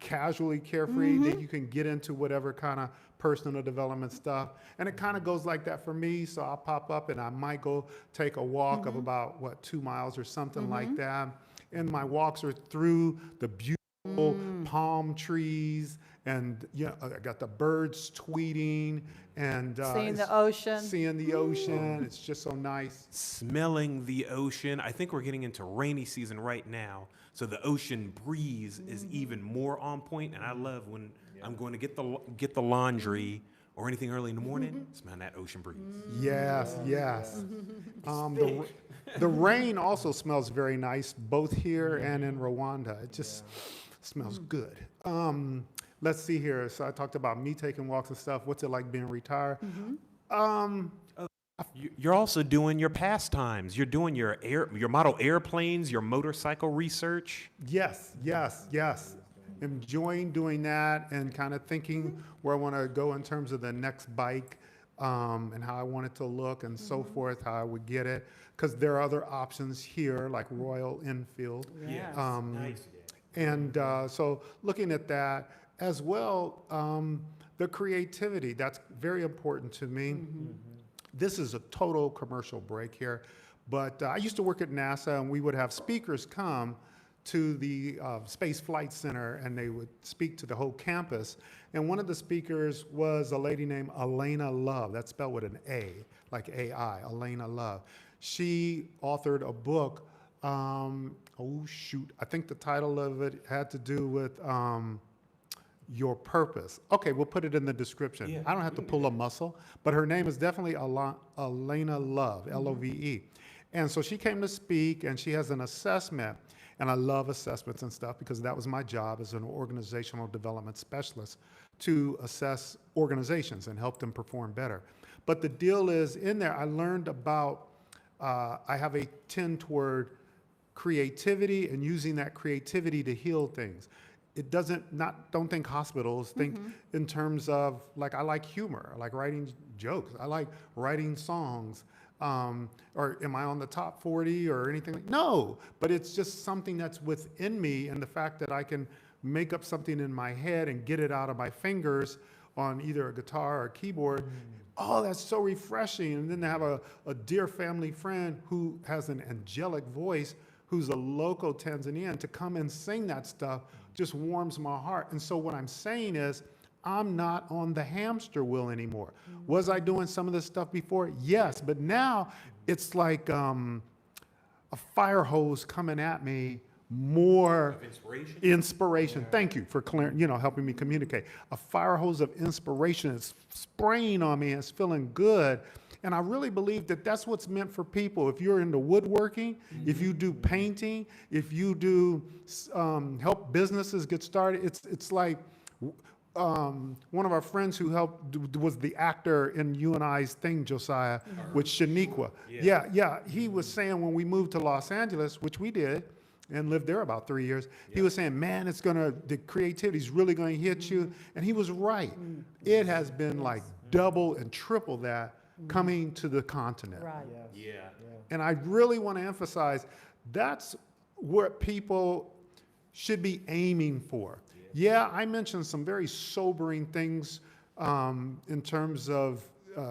casually, carefree. Then you can get into whatever kind of personal development stuff. And it kind of goes like that for me. So I'll pop up and I might go take a walk of about, 2 miles or something like that. And my walks are through the beautiful palm trees. And I got the birds tweeting and Seeing the ocean. Seeing the ocean. It's just so nice. Smelling the ocean. I think we're getting into rainy season right now, so the ocean breeze is even more on point. And I love when I'm going to get the laundry or anything early in the morning, smelling that ocean breeze. Yes, yes. The rain also smells very nice, both here and in Rwanda. It just smells good. Let's see here. So I talked about me taking walks and stuff. What's it like being retired? You're also doing your pastimes. You're doing your model airplanes, your motorcycle research. Yes, yes, yes. Enjoying doing that and kind of thinking where I want to go in terms of the next bike and how I want it to look and so forth, how I would get it. Because there are other options here like Royal Enfield. Yes. Nice. And so looking at that as well, the creativity, that's very important to me. This is a total commercial break here, but I used to work at NASA and we would have speakers come to the Space Flight Center and they would speak to the whole campus. And one of the speakers was a lady named Elena Love. That's spelled with an A, like A-I, Elena Love. She authored a book, I think the title of it had to do with your purpose. Okay, we'll put it in the description. Yeah. I don't have to pull a muscle, but her name is definitely Elena Love, L-O-V-E. And so she came to speak and she has an assessment. And I love assessments and stuff because that was my job as an organizational development specialist to assess organizations and help them perform better. But the deal is in there, I learned about, I have a tend toward creativity and using that creativity to heal things. It don't think hospitals, think in terms of, like, I like humor, I like writing jokes, I like writing songs, or am I on the top 40 or anything? No, but it's just something that's within me, and the fact that I can make up something in my head and get it out of my fingers on either a guitar or a keyboard, oh, that's so refreshing. And then to have a dear family friend who has an angelic voice, who's a local Tanzanian, to come and sing that stuff just warms my heart. And so what I'm saying is, I'm not on the hamster wheel anymore. Was I doing some of this stuff before? Yes, but now it's like a fire hose coming at me, more inspiration. Thank you for helping me communicate. A fire hose of inspiration is spraying on me and it's feeling good. And I really believe that that's what's meant for people. If you're into woodworking, if you do painting, if you do help businesses get started, it's like one of our friends who helped was the actor in You and I's thing, Josiah, with Shaniqua. Yeah. He was saying when we moved to Los Angeles, which we did, and lived there about 3 years, he was saying, man, the creativity's really going to hit you. And he was right. It has been like double and triple that coming to the continent. Right. Yeah. And I really want to emphasize that's what people should be aiming for. Yeah, I mentioned some very sobering things in terms of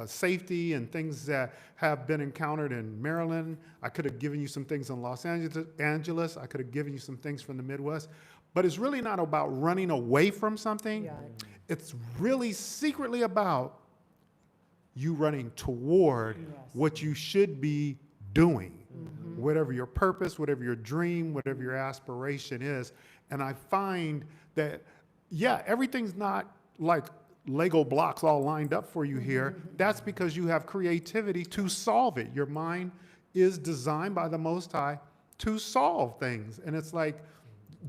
safety and things that have been encountered in Maryland. I could have given you some things in Los Angeles. I could have given you some things from the Midwest. But it's really not about running away from something. Yeah. It's really secretly about you running toward what you should be doing, whatever your purpose, whatever your dream, whatever your aspiration is. And I find that, everything's not like Lego blocks all lined up for you here. That's because you have creativity to solve it. Your mind is designed by the Most High to solve things. And it's like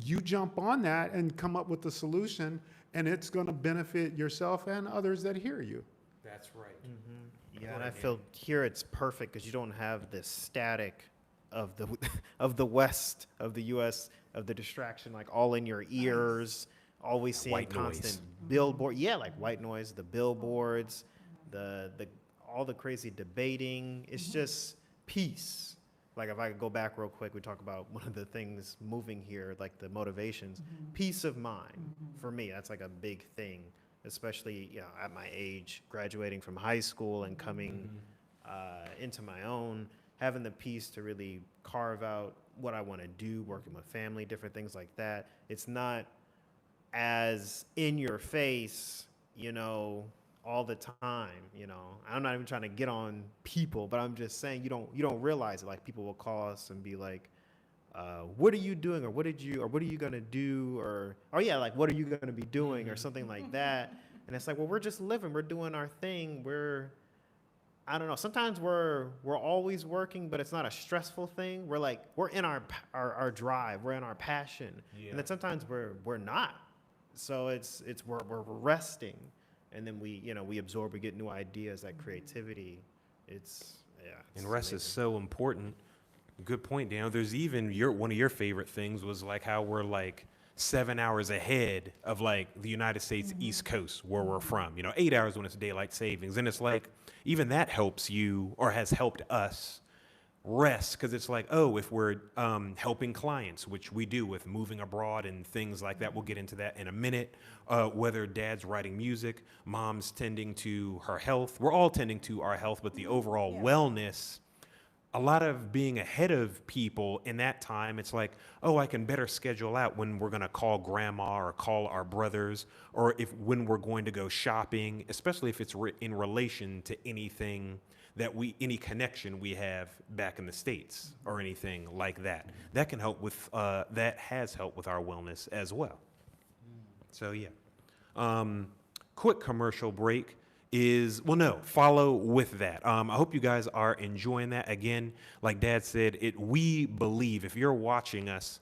you jump on that and come up with the solution, and it's going to benefit yourself and others that hear you. That's right. Yeah, and I feel here it's perfect because you don't have this static of the of the West, of the U.S., of the distraction, like all in your ears, always seeing White constant noise. billboard. Yeah, like white noise, the billboards, the all the crazy debating. It's just peace. Like if I could go back real quick, we talk about one of the things moving here, like the motivations, peace of mind. For me, that's like a big thing, especially at my age, graduating from high school and coming into my own, having the peace to really carve out what I want to do, working with family, different things like that. It's not as in your face, all the time. I'm not even trying to get on people, but I'm just saying you don't realize it. Like people will call us and be like, what are you doing, or what are you gonna do, or like what are you gonna be doing, or something like that. And it's like, well, we're just living, we're doing our thing, I don't know, sometimes we're always working, but it's not a stressful thing. We're in our drive, we're in our passion. And then sometimes we're not. So it's we're resting. And then we absorb, we get new ideas, that creativity. It's And rest amazing. is so important. Good point, Daniel. There's even one of your favorite things was like how we're like 7 hours ahead of like the United States East Coast where we're from. 8 hours when it's daylight savings, and it's like even that helps you, or has helped us rest, because it's like, oh, if we're helping clients, which we do with moving abroad and things like that, we'll get into that in a minute, whether dad's writing music, mom's tending to her health, we're all tending to our health, but the overall wellness, a lot of being ahead of people in that time, it's like, oh, I can better schedule out when we're going to call grandma or call our brothers, or when we're going to go shopping, especially if it's in relation to anything any connection we have back in the States or anything like that. That can help with, that has helped with our wellness as well. So quick commercial break follow with that. I hope you guys are enjoying that. Again, like Dad said, we believe, if you're watching us,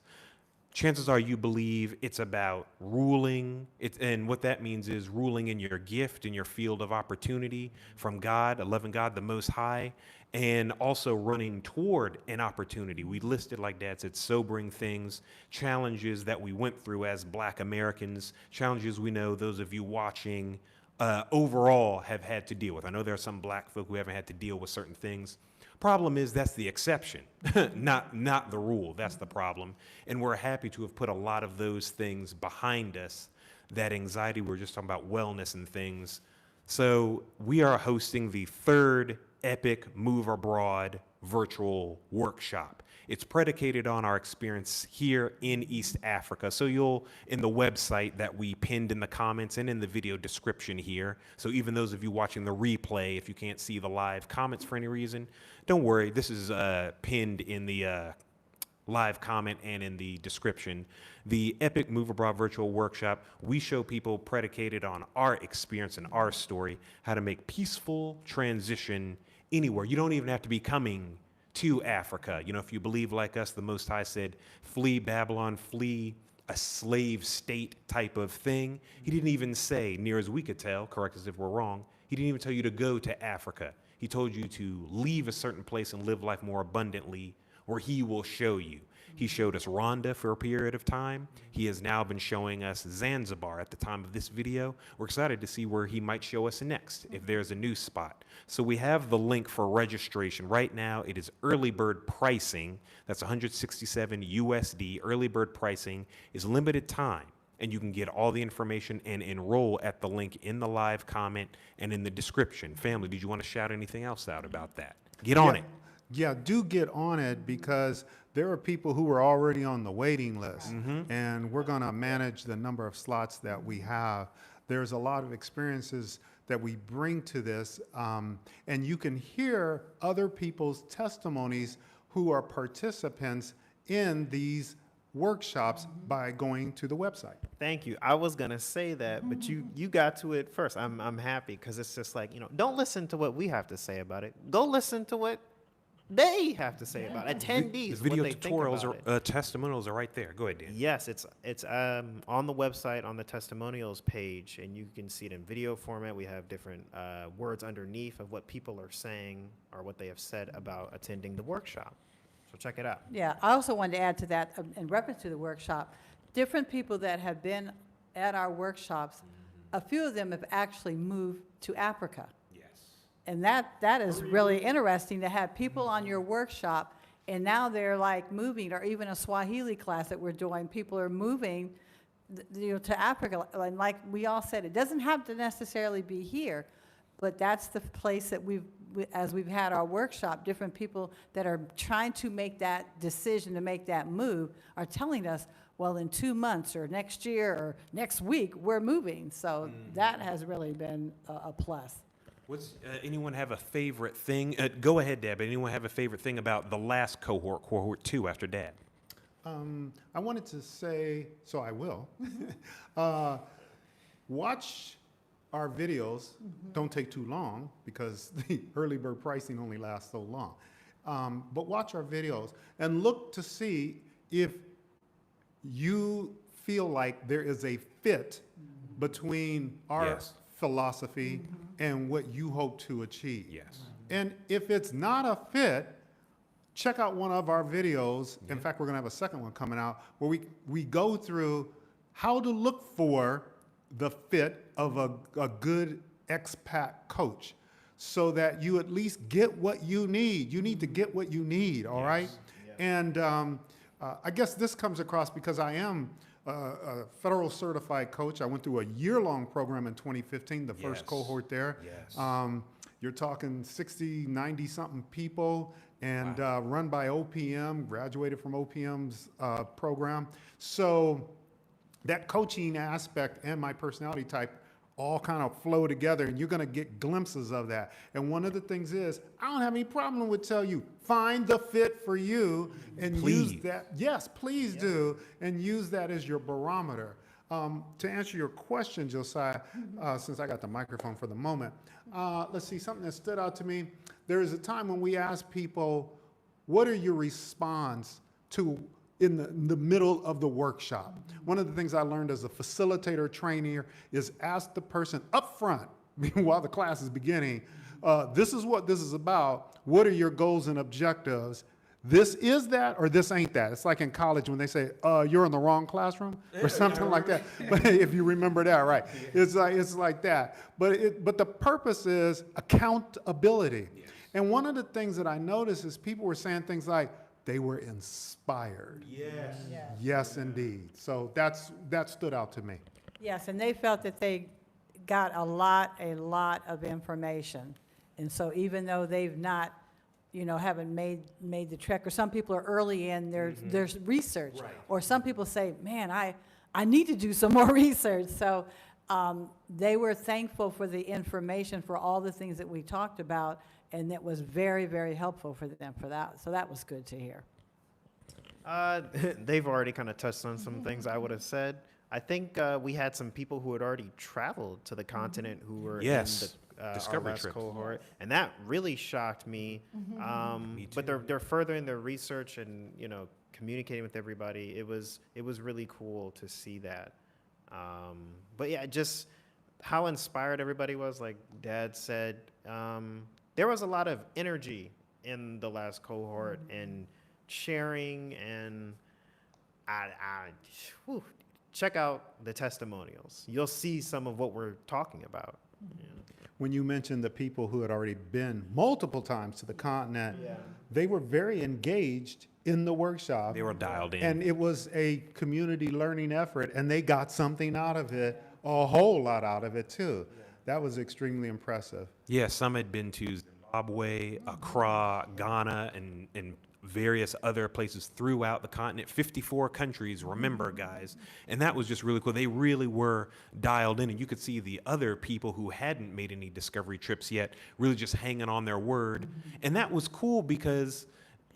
chances are you believe it's about ruling. And what that means is ruling in your gift, in your field of opportunity from God, a loving God, the Most High, and also running toward an opportunity. We listed, like Dad said, sobering things, challenges that we went through as Black Americans, challenges we know those of you watching overall have had to deal with. I know there are some Black folk who haven't had to deal with certain things. Problem is, that's the exception, not the rule. That's the problem. And we're happy to have put a lot of those things behind us, that anxiety. We're just talking about wellness and things. So we are hosting the third Epic Move Abroad virtual workshop. It's predicated on our experience here in East Africa. So in the website that we pinned in the comments and in the video description here, so even those of you watching the replay, if you can't see the live comments for any reason, don't worry, this is pinned in the live comment and in the description. The Epic Move Abroad virtual workshop, we show people, predicated on our experience and our story, how to make peaceful transition anywhere. You don't even have to be coming to Africa. If you believe like us, the Most High said, flee Babylon, flee a slave state type of thing. He didn't even say, near as we could tell, correct us if we're wrong, he didn't even tell you to go to Africa. He told you to leave a certain place and live life more abundantly, where he will show you. He showed us Rwanda for a period of time. He has now been showing us Zanzibar at the time of this video. We're excited to see where he might show us next, if there's a new spot. So we have the link for registration. Right now, it is early bird pricing. That's 167 USD. Early bird pricing is limited time, and you can get all the information and enroll at the link in the live comment and in the description. Family, did you want to shout anything else out about that? Get on it. Yeah, do get on it, because there are people who are already on the waiting list, and we're going to manage the number of slots that we have. There's a lot of experiences that we bring to this, and you can hear other people's testimonies who are participants in these workshops by going to the website. Thank you. I was gonna say that, but you got to it first. I'm happy, because it's just like, don't listen to what we have to say about it. Go listen to what they have to say about it. Attendees, The video what they think tutorials about or it. testimonials are right there. Go ahead, Dan. Yes, it's on the website, on the testimonials page, and you can see it in video format. We have different words underneath of what people are saying or what they have said about attending the workshop. So check it out. Yeah, I also wanted to add to that, in reference to the workshop, different people that have been at our workshops, a few of them have actually moved to Africa. Yes. And that is really interesting to have people on your workshop, and now they're like moving, or even a Swahili class that we're doing, people are moving, to Africa. And like we all said, it doesn't have to necessarily be here, but that's the place that as we've had our workshop, different people that are trying to make that decision, to make that move, are telling us, well, in 2 months or next year or next week, we're moving. So that has really been a plus. What's anyone have a favorite thing? Go ahead, Deb. Anyone have a favorite thing about the last cohort 2 after Dad? I wanted to say, so I will, watch our videos. Don't take too long because the early bird pricing only lasts so long. But watch our videos and look to see if you feel like there is a fit between our Yes. philosophy and what you hope to achieve. Yes. And if it's not a fit, check out one of our videos. In fact, we're going to have a second one coming out where we go through how to look for the fit of a good expat coach so that you at least get what you need. You need to get what you need, all right? And I guess this comes across because I am a federal certified coach. I went through a year-long program in 2015, the first Yes. cohort there. Yes. You're talking 60, 90-something people, and run by OPM, graduated from OPM's program. So that coaching aspect and my personality type all kind of flow together, and you're going to get glimpses of that. And one of the things is, I don't have any problem with tell you, find the fit for you and use Please. that. Yes, please do, and use that as your barometer. To answer your question, Josiah, since I got the microphone for the moment, let's see, something that stood out to me. There is a time when we ask people, what are your response to in the middle of the workshop? One of the things I learned as a facilitator trainer is ask the person up front while the class is beginning, this is what this is about. What are your goals and objectives? This is that or this ain't that. It's like in college when they say, you're in the wrong classroom or something like that. But if you remember that, right. It's like that. But the purpose is accountability. And one of the things that I noticed is people were saying things like, they were inspired. Yes. Yes, indeed. So that stood out to me. Yes, and they felt that they got a lot of information. And so even though they've not, haven't made the trek, or some people are early in their research. Right. Or some people say, man, I need to do some more research. So they were thankful for the information, for all the things that we talked about, and that was very, very helpful for them for that. So that was good to hear. They've already kind of touched on some things I would have said. I think we had some people who had already traveled to the continent who were Yes. in our Discovery last trips. cohort, and that really shocked me. Me But too. they're furthering their research and communicating with everybody. It was really cool to see that. But yeah, just how inspired everybody was. Like Dad said, there was a lot of energy in the last cohort and sharing, and whew, check out the testimonials. You'll see some of what we're talking about. When you mentioned the people who had already been multiple times to the continent, they were very engaged in the workshop. They were dialed in. And it was a community learning effort, and they got something out of it, a whole lot out of it too. That was extremely impressive. Yeah, some had been to Zimbabwe, Accra, Ghana, and various other places throughout the continent, 54 countries, remember, guys. And that was just really cool. They really were dialed in, and you could see the other people who hadn't made any discovery trips yet really just hanging on their word. And that was cool because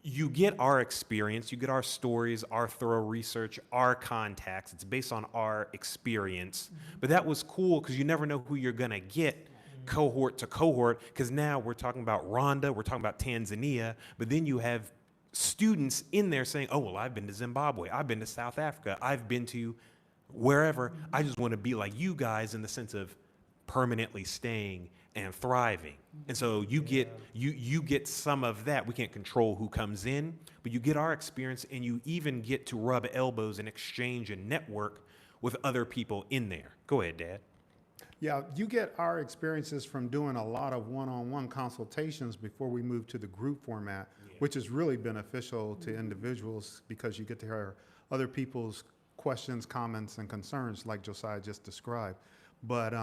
you get our experience, you get our stories, our thorough research, our contacts. It's based on our experience. But that was cool because you never know who you're going to get cohort to cohort, because now we're talking about Rwanda, we're talking about Tanzania, but then you have students in there saying, oh, well, I've been to Zimbabwe, I've been to South Africa, I've been to wherever. I just want to be like you guys in the sense of permanently staying and thriving. And so you get some of that. We can't control who comes in, but you get our experience, and you even get to rub elbows and exchange and network with other people in there. Go ahead, Dad. Yeah, you get our experiences from doing a lot of one-on-one consultations before we move to the group format, which is really beneficial to individuals because you get to hear other people's questions, comments, and concerns like Josiah just described. But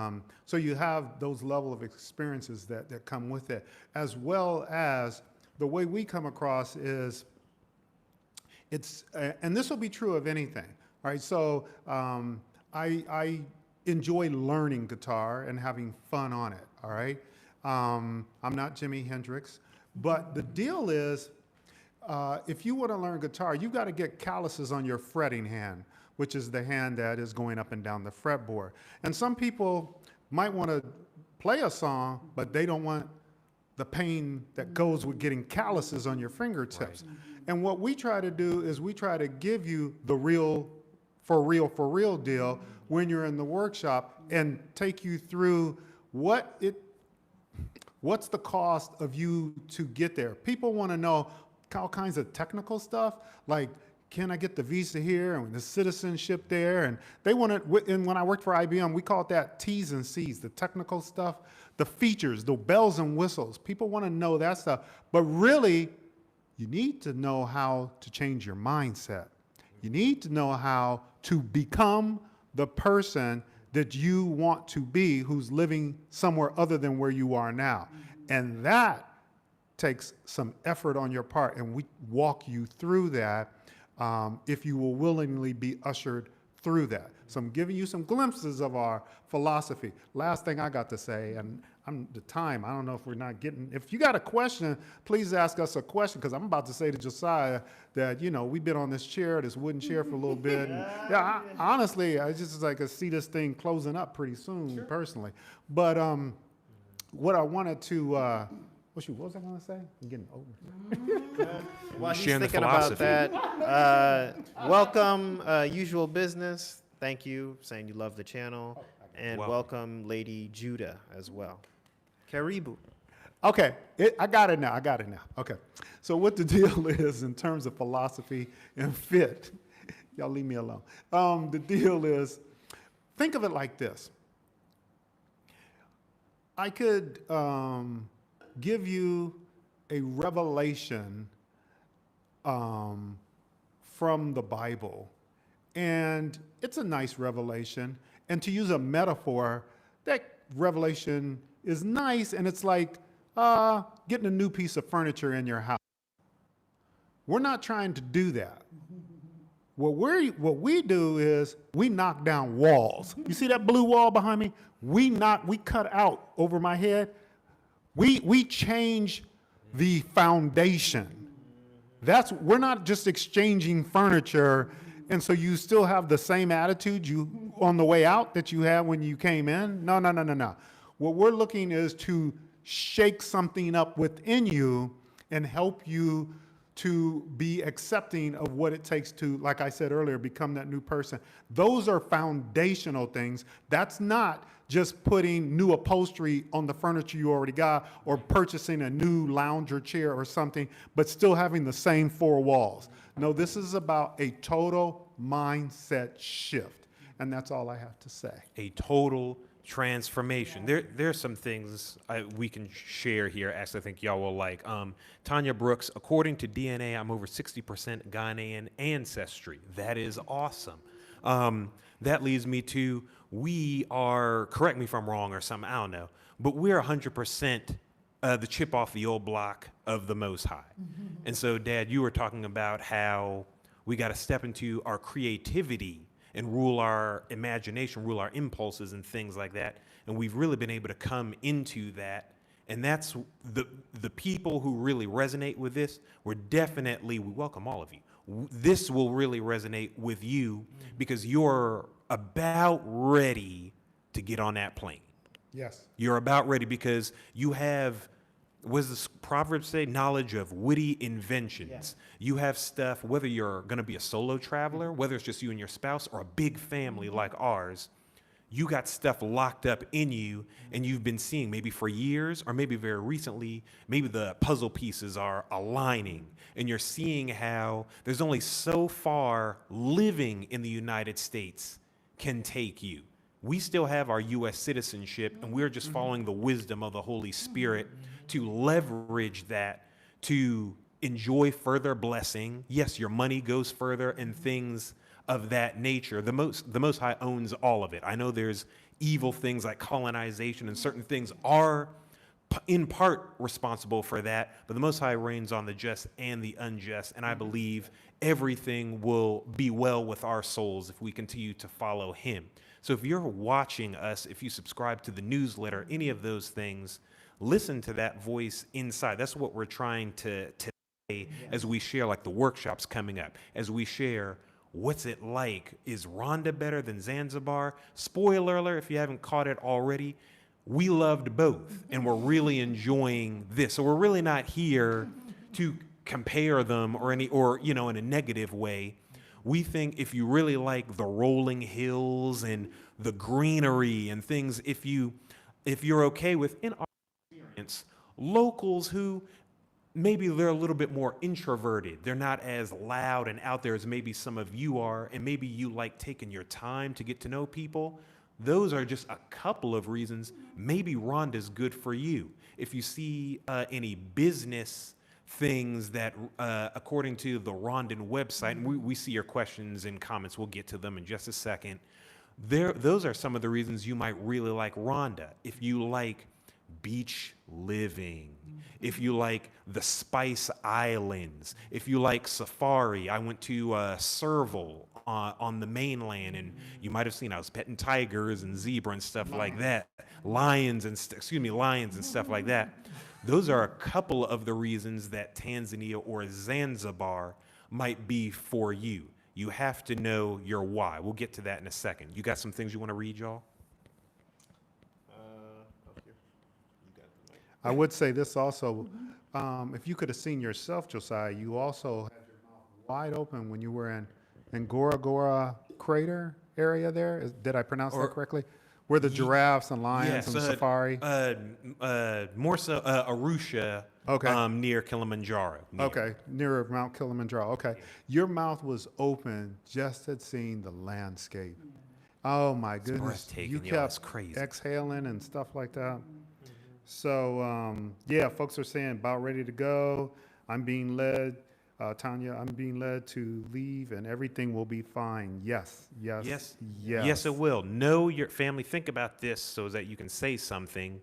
so you have those level of experiences that come with it, as well as the way we come across is it's, and this will be true of anything, all right? So I enjoy learning guitar and having fun on it, all right? I'm not Jimi Hendrix, but the deal is, if you want to learn guitar, you got to get calluses on your fretting hand, which is the hand that is going up and down the fretboard. And some people might want to play a song, but they don't want the pain that goes with getting calluses on your fingertips. Right. And what we try to do is we try to give you the for real deal when you're in the workshop and take you through what's the cost of you to get there. People want to know all kinds of technical stuff, like, can I get the visa here and the citizenship there? And they want to, and when I worked for IBM, we called that T's and C's, the technical stuff, the features, the bells and whistles. People want to know that stuff. But really, you need to know how to change your mindset. You need to know how to become the person that you want to be who's living somewhere other than where you are now. And that takes some effort on your part, and we walk you through that if you will willingly be ushered through that. So I'm giving you some glimpses of our philosophy. Last thing I got to say, and the time, I don't know if we're not getting, if you got a question, please ask us a question, because I'm about to say to Josiah that, you know, we've been on this chair, this wooden chair for a little bit. And honestly, I just like to see this thing closing up pretty soon, personally. But what I wanted to, what was I going to say? I'm getting older. While he's Sharing the thinking about philosophy. that, welcome, Usual Business. Thank you, saying you love the channel. And welcome, Lady Judah, as well. Karibu. Okay, I got it now. Okay, so what the deal is in terms of philosophy and fit, y'all leave me alone. The deal is, think of it like this. I could give you a revelation from the Bible, and it's a nice revelation. And to use a metaphor, that revelation is nice, and it's like getting a new piece of furniture in your house. We're not trying to do that. What we do is we knock down walls. You see that blue wall behind me? We cut out over my head. We change the foundation. We're not just exchanging furniture, and so you still have the same attitude on the way out that you had when you came in. No. What we're looking is to shake something up within you and help you to be accepting of what it takes to, like I said earlier, become that new person. Those are foundational things. That's not just putting new upholstery on the furniture you already got or purchasing a new lounger chair or something, but still having the same four walls. No, this is about a total mindset shift. And that's all I have to say. A total transformation. There's some things we can share here. Actually, I think y'all will like. Tanya Brooks, according to DNA, I'm over 60% Ghanaian ancestry. That is awesome. That leads me to, we are, correct me if I'm wrong or something, I don't know, but we're 100% the chip off the old block of the Most High. And so, Dad, you were talking about how we got to step into our creativity and rule our imagination, rule our impulses and things like that. And we've really been able to come into that. And that's the people who really resonate with this, we welcome all of you. This will really resonate with you because you're about ready to get on that plane. Yes. You're about ready because you have, what does the Proverbs say? Knowledge of witty inventions. Yeah. You have stuff, whether you're going to be a solo traveler, whether it's just you and your spouse, or a big family like ours, you got stuff locked up in you, and you've been seeing maybe for years, or maybe very recently, maybe the puzzle pieces are aligning, and you're seeing how there's only so far living in the United States can take you. we still have our U.S. citizenship, and we're just following the wisdom of the Holy Spirit to leverage that to enjoy further blessing. Yes, your money goes further and things of that nature. The Most High owns all of it. I know there's evil things like colonization, and certain things are in part responsible for that, but the Most High reigns on the just and the unjust, and I believe everything will be well with our souls if we continue to follow him. So if you're watching us, if you subscribe to the newsletter, any of those things, listen to that voice inside. That's what we're trying to say as we share, like the workshops coming up, as we share what's it like. Is Rwanda better than Zanzibar? Spoiler alert, if you haven't caught it already, we loved both, and we're really enjoying this. So we're really not here to compare them or in a negative way. We think if you really like the rolling hills and the greenery and things, if you're okay with, in our experience, locals who maybe they're a little bit more introverted. They're not as loud and out there as maybe some of you are, and maybe you like taking your time to get to know people. Those are just a couple of reasons. Maybe Rwanda's good for you. If you see any business things that, according to the Rwandan website, and we see your questions and comments, we'll get to them in just a second. Those are some of the reasons you might really like Rwanda. If you like beach living, if you like the Spice Islands, if you like safari. I went to Serval on the mainland, and you might have seen I was petting tigers and zebra and stuff like that, lions and stuff like that. Those are a couple of the reasons that Tanzania or Zanzibar might be for you. You have to know your why. We'll get to that in a second. You got some things you want to read, y'all? I would say this also, if you could have seen yourself, Josiah, you also had your mouth wide open when you were in Gora Crater area there. Did I pronounce that correctly? Where the giraffes and lions and the safari? More so Arusha, Okay. near Kilimanjaro. Okay, near Mount Kilimanjaro. Okay. Your mouth was open just at seeing the landscape. Oh my goodness. breathtaking, You y'all. It's kept crazy. exhaling and stuff like that. So, yeah, folks are saying about ready to go. I'm being led, Tanya, I'm being led to leave and everything will be fine. Yes, yes, Yes. yes. Yes, it will. Know your family. Think about this so that you can say something.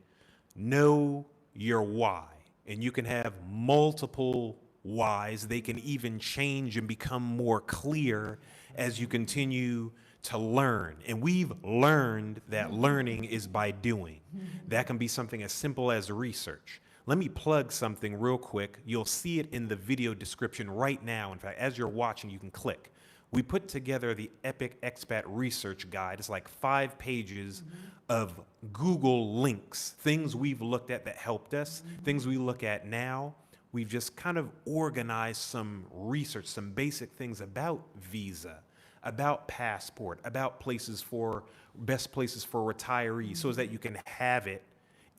Know your why. And you can have multiple whys. They can even change and become more clear as you continue to learn. And we've learned that learning is by doing. That can be something as simple as research. Let me plug something real quick. You'll see it in the video description right now. In fact, as you're watching, you can click. We put together the Epic Expat Research Guide. It's like 5 pages of Google links, things we've looked at that helped us, things we look at now. We've just kind of organized some research, some basic things about visa, about passport, about best places for retirees, so that you can have it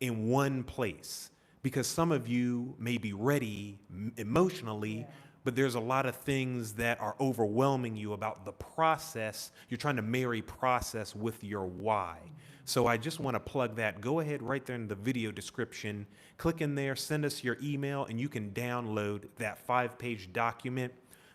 in one place. Because some of you may be ready emotionally, but there's a lot of things that are overwhelming you about the process. You're trying to marry process with your why. So I just want to plug that. Go ahead right there in the video description, click in there, send us your email, and you can download that 5-page document.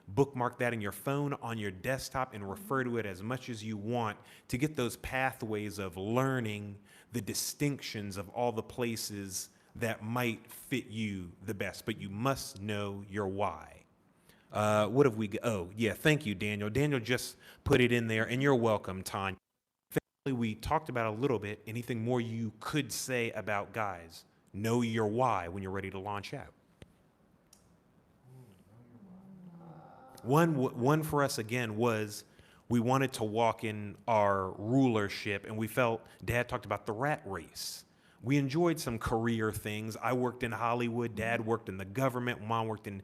Bookmark that in your phone, on your desktop, and refer to it as much as you want to get those pathways of learning the distinctions of all the places that might fit you the best. But you must know your why. What have we got? Oh, yeah, thank you, Daniel. Daniel just put it in there, and you're welcome, Tanya. We talked about a little bit. Anything more you could say about, guys, know your why when you're ready to launch out? One for us, again, was we wanted to walk in our rulership, and we felt, Dad talked about the rat race. We enjoyed some career things. I worked in Hollywood. Dad worked in the government. Mom worked in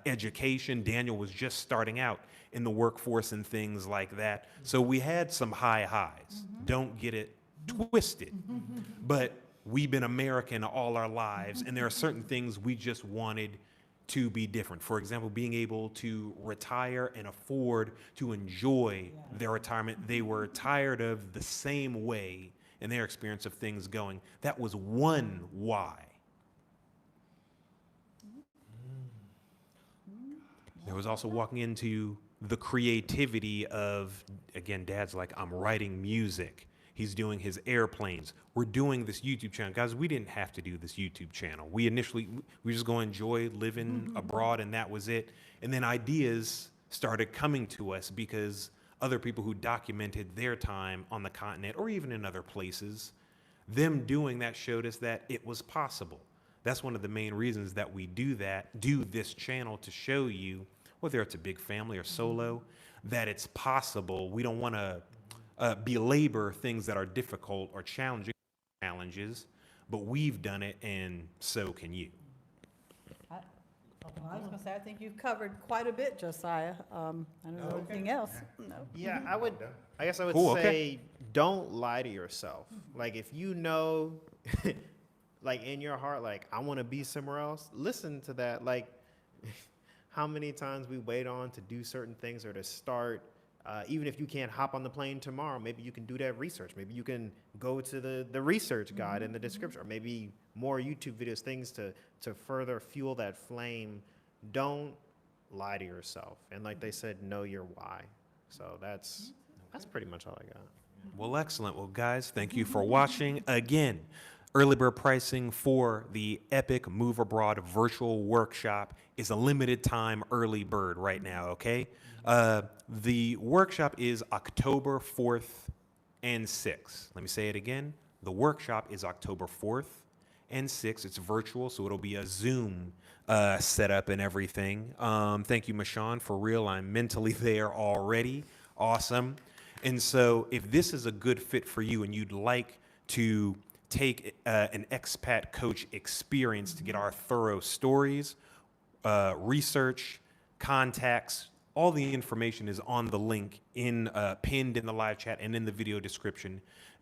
education. Daniel was just starting out in the workforce and things like that. So we had some high highs. Don't get it twisted. But we've been American all our lives, and there are certain things we just wanted to be different. For example, being able to retire and afford to enjoy their retirement. They were tired of the same way in their experience of things going. That was one why. There was also walking into the creativity of, again, Dad's like, I'm writing music. He's doing his airplanes. We're doing this YouTube channel. Guys, we didn't have to do this YouTube channel. We were just going to enjoy living abroad, and that was it. And then ideas started coming to us because other people who documented their time on the continent or even in other places, them doing that showed us that it was possible. That's one of the main reasons that we do this channel, to show you, whether it's a big family or solo, that it's possible. We don't want to belabor things that are difficult or challenging challenges, but we've done it, and so can you. I was going to say, I think you've covered quite a bit, Josiah. I don't know anything else. No. Yeah, I guess I would Cool, say, okay. don't lie to yourself. Like, if you know, like in your heart, like, I want to be somewhere else, listen to that. Like, how many times we wait on to do certain things or to start, even if you can't hop on the plane tomorrow, maybe you can do that research. Maybe you can go to the research guide in the description, or maybe more YouTube videos, things to further fuel that flame. Don't lie to yourself. And like they said, know your why. So that's pretty much all I got. Well, excellent. Well, guys, thank you for watching. Again, early bird pricing for the Epic Move Abroad virtual workshop is a limited time early bird right now, okay? The workshop is October 4th and 6th. Let me say it again. The workshop is October 4th and 6th. It's virtual, so it'll be a Zoom setup and everything. Thank you, Mashawn, for real. I'm mentally there already. Awesome. And so if this is a good fit for you and you'd like to take an expat coach experience to get our thorough stories, research, contacts, all the information is on the link pinned in the live chat and in the video description.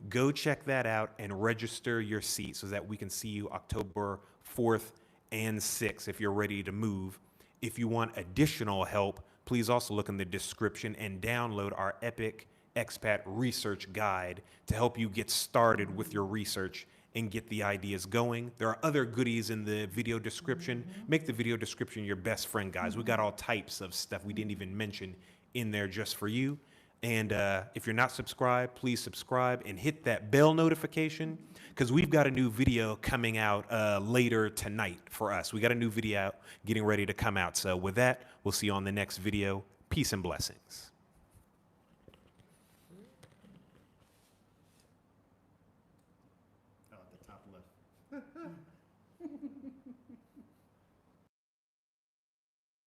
Go check that out and register your seat so that we can see you October 4th and 6th if you're ready to move. If you want additional help, please also look in the description and download our Epic Expat Research Guide to help you get started with your research and get the ideas going. There are other goodies in the video description. Make the video description your best friend, guys. We got all types of stuff we didn't even mention in there just for you. And if you're not subscribed, please subscribe and hit that bell notification, because we've got a new video coming out later tonight for us. We got a new video out, getting ready to come out. So with that, we'll see you on the next video. Peace and blessings. Oh, at the top left.